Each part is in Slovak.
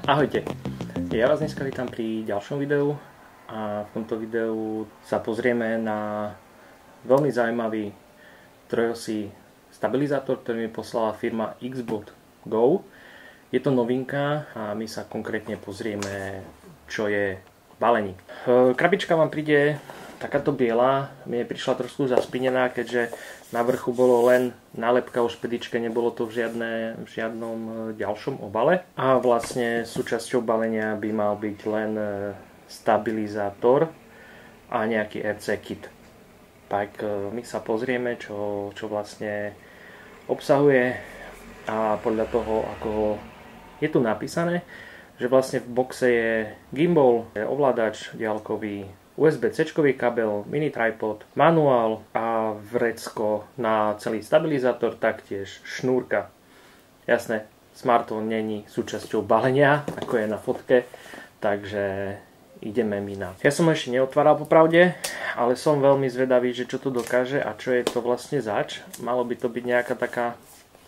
Ahojte, ja vás dneska vítam pri ďalšom videu a v tomto videu sa pozrieme na veľmi zaujímavý trojosý stabilizátor, ktorý mi poslala firma Xbot Go. Je to novinka a my sa konkrétne pozrieme, čo je v balení. Krabička vám príde takáto biela, mne prišla trošku zaspinená, keďže na vrchu bolo len nálepka o špedičke, nebolo to v žiadnom ďalšom obale. A vlastne súčasťou balenia by mal byť len stabilizátor a nejaký RC kit. Tak my sa pozrieme, čo vlastne obsahuje, a podľa toho, ako je tu napísané, že vlastne v boxe je gimbal, ovládač diaľkový, USB-C kabel, mini tripod, manuál a vrecko na celý stabilizátor, taktiež šnúrka. Jasné, smartphone není súčasťou balenia, ako je na fotke, takže ideme my na. Ja som ho ešte neotváral popravde, ale som veľmi zvedavý, že čo to dokáže a čo je to vlastne zač. Malo by to byť nejaká taká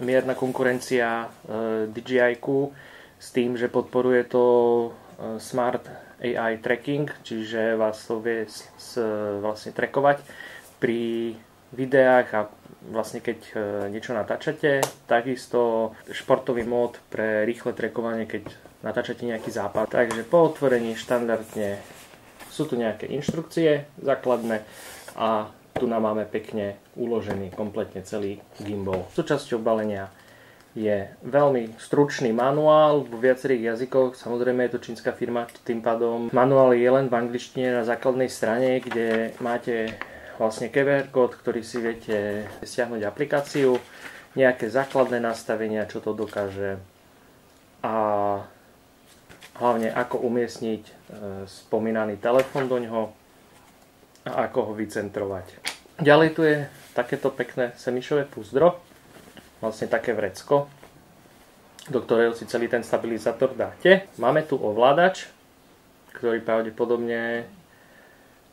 mierna konkurencia DJI-ku s tým, že podporuje to Smart AI tracking, čiže vás to vie vlastne trackovať pri videách a vlastne keď niečo natáčate, takisto športový mód pre rýchle trackovanie, keď natáčate nejaký západ. Takže po otvorení štandardne sú tu nejaké inštrukcie základné a tu nám máme pekne uložený kompletne celý gimbal. Súčasťou balenia je veľmi stručný manuál vo viacerých jazykoch, samozrejme je to čínska firma, tým pádom manuál je len v angličtine na základnej strane, kde máte vlastne QR kód, ktorý si viete stiahnuť aplikáciu, nejaké základné nastavenia, čo to dokáže a hlavne ako umiestniť spomínaný telefón do ňoho a ako ho vycentrovať. Ďalej tu je takéto pekné semišové púzdro, vlastne také vrecko, do ktorého si celý ten stabilizátor dáte. Máme tu ovládač, ktorý pravdepodobne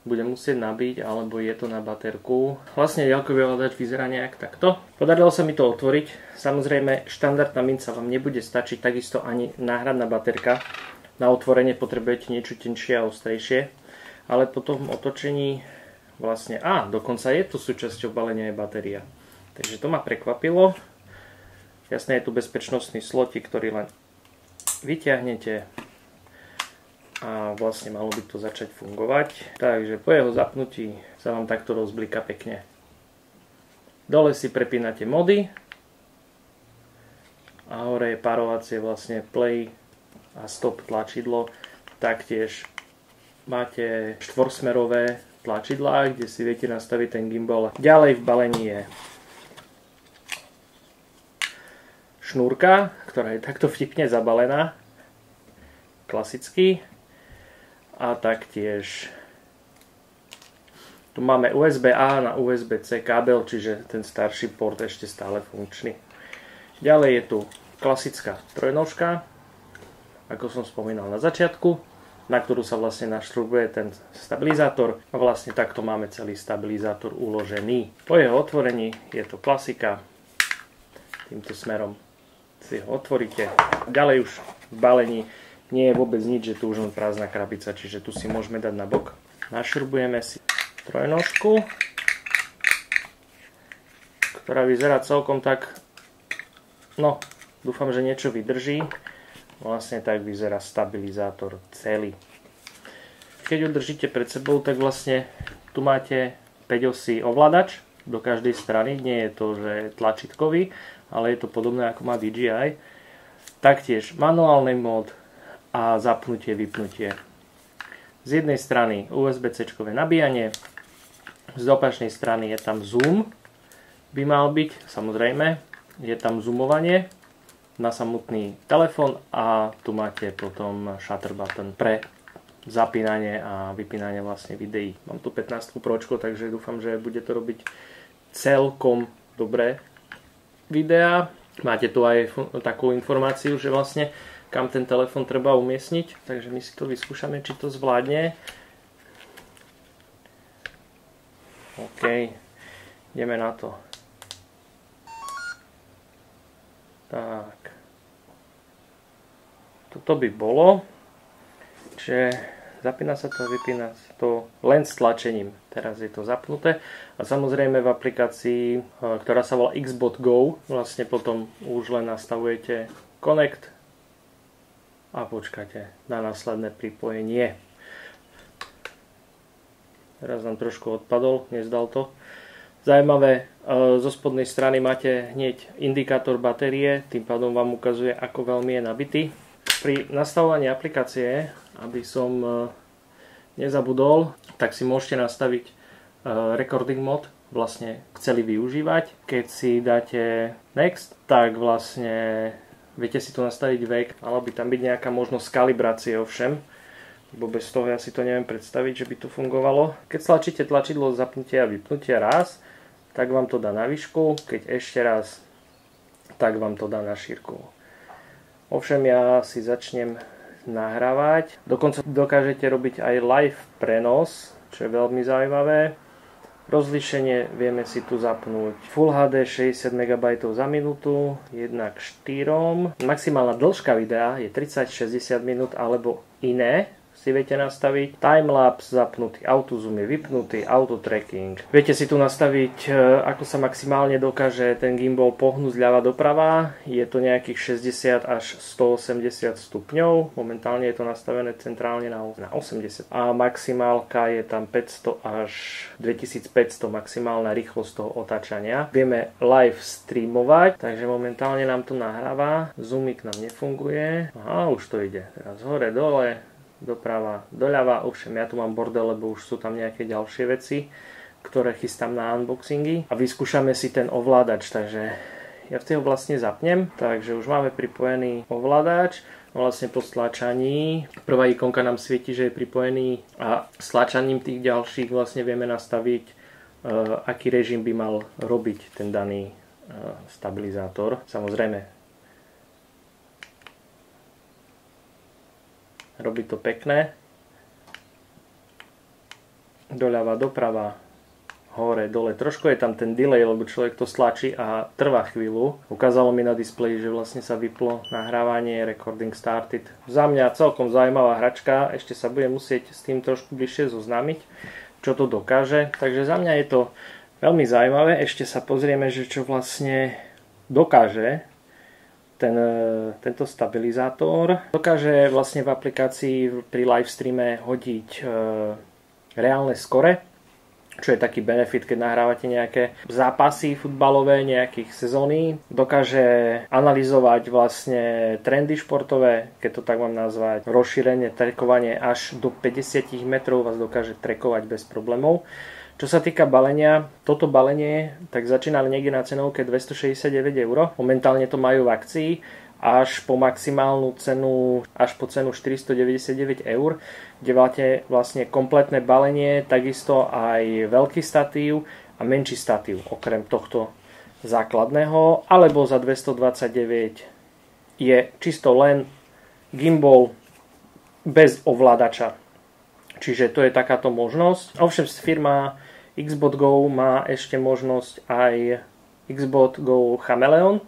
bude musieť nabiť, alebo je to na baterku. Vlastne diaľkový ovládač vyzerá nejak takto. Podarilo sa mi to otvoriť. Samozrejme, štandardná minca vám nebude stačiť, takisto ani náhradná baterka. Na otvorenie potrebujete niečo tenšie a ostrejšie, ale po tom otočení vlastne, dokonca je tu súčasťou balenia je batéria. Takže to ma prekvapilo. Jasne, je tu bezpečnostný slotik, ktorý len vyťahnete a vlastne malo by to začať fungovať. Takže po jeho zapnutí sa vám takto rozblíka pekne. Dole si prepínate mody a hore je párovacie vlastne play a stop tlačidlo. Taktiež máte štvorsmerové tlačidlá, kde si viete nastaviť ten gimbal. Ďalej v balení je šnúrka, ktorá je takto vtipne zabalená, klasicky, a taktiež tu máme USB-A na USB-C kábel, čiže ten starší port ešte stále funkčný. Ďalej je tu klasická trojnožka, ako som spomínal na začiatku, na ktorú sa vlastne naštrubuje ten stabilizátor a vlastne takto máme celý stabilizátor uložený. Po jeho otvorení je to klasika, týmto smerom si ho otvoríte. Ďalej už v balení nie je vôbec nič, že tu už len prázdna krabica, čiže tu si môžeme dať na bok. Našrubujeme si trojnožku, ktorá vyzerá celkom tak, dúfam, že niečo vydrží. Vlastne tak vyzerá stabilizátor celý. Keď ho držíte pred sebou, tak vlastne tu máte 5-osý ovládač do každej strany, nie je to, že je tlačítkový, ale je to podobné ako má DJI. Taktiež manuálny mód a zapnutie, vypnutie. Z jednej strany USB-C nabíjanie, z opačnej strany je tam zoom, by mal byť, samozrejme, je tam zoomovanie na samotný telefón a tu máte potom shutter button pre zapínanie a vypínanie vlastne videí. Mám tu 15 Pročko, takže dúfam, že bude to robiť celkom dobre videa. Máte tu aj takú informáciu, že vlastne kam ten telefón treba umiestniť, takže my si to vyskúšame, či to zvládne. OK, ideme na to. Tak. Tu to by bolo. Čiže zapína sa to a vypína sa to len s tlačením. Teraz je to zapnuté. A samozrejme v aplikácii, ktorá sa volá Xbot Go, vlastne potom už len nastavujete Connect a počkáte na následné pripojenie. Teraz nám trošku odpadol, nezdal to. Zajímavé, zo spodnej strany máte hneď indikátor batérie, tým pádom vám ukazuje, ako veľmi je nabitý. Pri nastavovaní aplikácie, aby som nezabudol, tak si môžete nastaviť recording mode, vlastne chceli využívať. Keď si dáte next, tak vlastne viete si tu nastaviť vek, mala by tam byť nejaká možnosť kalibrácie ovšem, lebo bez toho ja si to neviem predstaviť, že by to fungovalo. Keď stlačíte tlačidlo zapnutia a vypnutia raz, tak vám to dá na výšku, keď ešte raz, tak vám to dá na šírku. Ovšem ja si začnem nahrávať. Dokonca dokážete robiť aj live prenos, čo je veľmi zaujímavé. Rozlíšenie vieme si tu zapnúť Full HD 60 MB za minútu 1:4. Maximálna dĺžka videa je 30-60 minút alebo iné. Si viete nastaviť. Timelapse zapnutý, autozoom je vypnutý, autotracking. Viete si tu nastaviť, ako sa maximálne dokáže ten gimbal pohnúť zľava doprava. Je to nejakých 60 až 180 stupňov. Momentálne je to nastavené centrálne na 80. A maximálka je tam 500 až 2500 maximálna rýchlosť toho otáčania. Vieme live streamovať, takže momentálne nám to nahráva. Zoomik nám nefunguje. Aha, už to ide. Teraz hore, dole, doprava, doľava. Ovšem ja tu mám bordel, lebo už sú tam nejaké ďalšie veci, ktoré chystám na unboxingy. A vyskúšame si ten ovládač, takže ja v tej vlastne zapnem. Takže už máme pripojený ovládač. Vlastne po stlačaní prvá ikonka nám svieti, že je pripojený a stlačaním tých ďalších vlastne vieme nastaviť, aký režim by mal robiť ten daný stabilizátor. Samozrejme robí to pekné. Doľava, doprava, hore, dole. Trošku je tam ten delay, lebo človek to stlačí a trvá chvíľu. Ukázalo mi na displeji, že vlastne sa vyplo nahrávanie, recording started. Za mňa celkom zaujímavá hračka. Ešte sa budem musieť s tým trošku bližšie zoznámiť, čo to dokáže. Takže za mňa je to veľmi zaujímavé. Ešte sa pozrieme, že čo vlastne dokáže tento stabilizátor. Dokáže vlastne v aplikácii pri live streame hodiť reálne skore, čo je taký benefit, keď nahrávate nejaké zápasy futbalové, nejakých sezóny. Dokáže analyzovať vlastne trendy športové, keď to tak mám nazvať. Rozšírenie, trackovanie až do 50 metrov vás dokáže trackovať bez problémov. Čo sa týka balenia, toto balenie tak začína niekde na cenovke 269 €. Momentálne to majú v akcii až po maximálnu cenu, až po cenu 499 €, kde máte vlastne kompletné balenie, takisto aj veľký statív a menší statív, okrem tohto základného, alebo za 229 je čisto len gimbal bez ovládača. Čiže to je takáto možnosť. Ovšem firma Xbot Go má ešte možnosť aj Xbot Go Chameleon.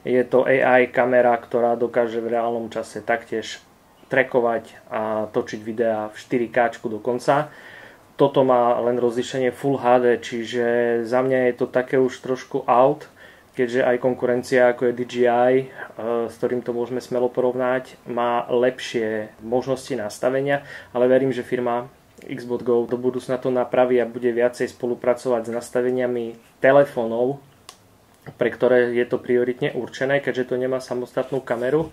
Je to AI kamera, ktorá dokáže v reálnom čase taktiež trackovať a točiť videá v 4K dokonca. Toto má len rozlíšenie Full HD, čiže za mňa je to také už trošku out, keďže aj konkurencia ako je DJI, s ktorým to môžeme smelo porovnať, má lepšie možnosti nastavenia, ale verím, že firma Xbot Go do budúcna to napraví a bude viacej spolupracovať s nastaveniami telefónov, pre ktoré je to prioritne určené, keďže to nemá samostatnú kameru.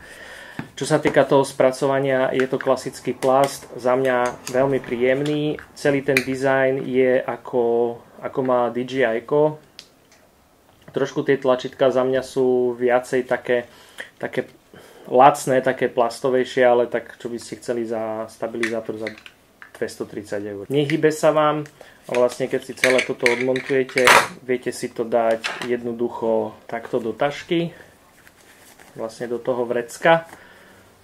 Čo sa týka toho spracovania, je to klasický plast, za mňa veľmi príjemný. Celý ten dizajn je ako má DJI. Trošku tie tlačítka za mňa sú viacej také lacné, také plastovejšie, ale tak čo by ste chceli za stabilizátor za 230 €. Nehybe sa vám, ale vlastne keď si celé toto odmontujete, viete si to dať jednoducho takto do tašky, vlastne do toho vrecka,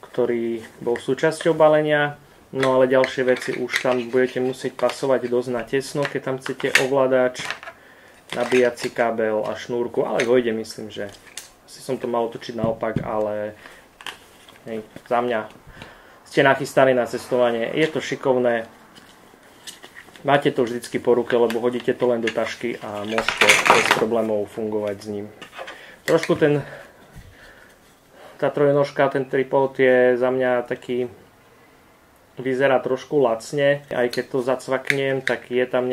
ktorý bol súčasťou balenia. No ale ďalšie veci už tam budete musieť pasovať dosť na tesno, keď tam chcete ovládač, nabíjací kábel a šnúrku, ale vojde, myslím, že asi som to mal otočiť naopak, ale Hej. Za mňa ste nachystaní na cestovanie, je to šikovné, máte to vždycky po ruke, lebo hodíte to len do tašky a môžete bez problémov fungovať s ním. Trošku tá trojnožka, ten tripod je za mňa taký, vyzerá trošku lacne, aj keď to zacvaknem, tak je tam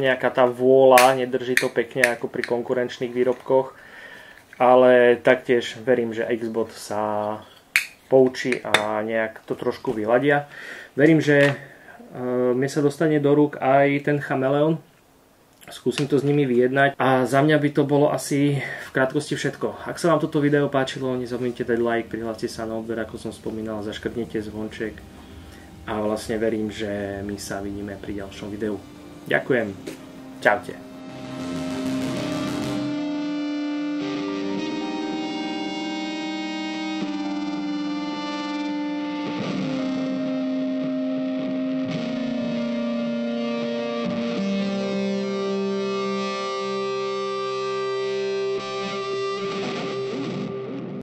nejaká tá vôľa, nedrží to pekne ako pri konkurenčných výrobkoch, ale taktiež verím, že Xbot sa poučí a nejak to trošku vyladia. Verím, že mi sa dostane do rúk aj ten Chameleon. Skúsim to s nimi vyjednať a za mňa by to bolo asi v krátkosti všetko. Ak sa vám toto video páčilo, nezabudnite dať like, prihláste sa na odber, ako som spomínal, zaškrtnite zvonček a vlastne verím, že my sa vidíme pri ďalšom videu. Ďakujem. Čaute.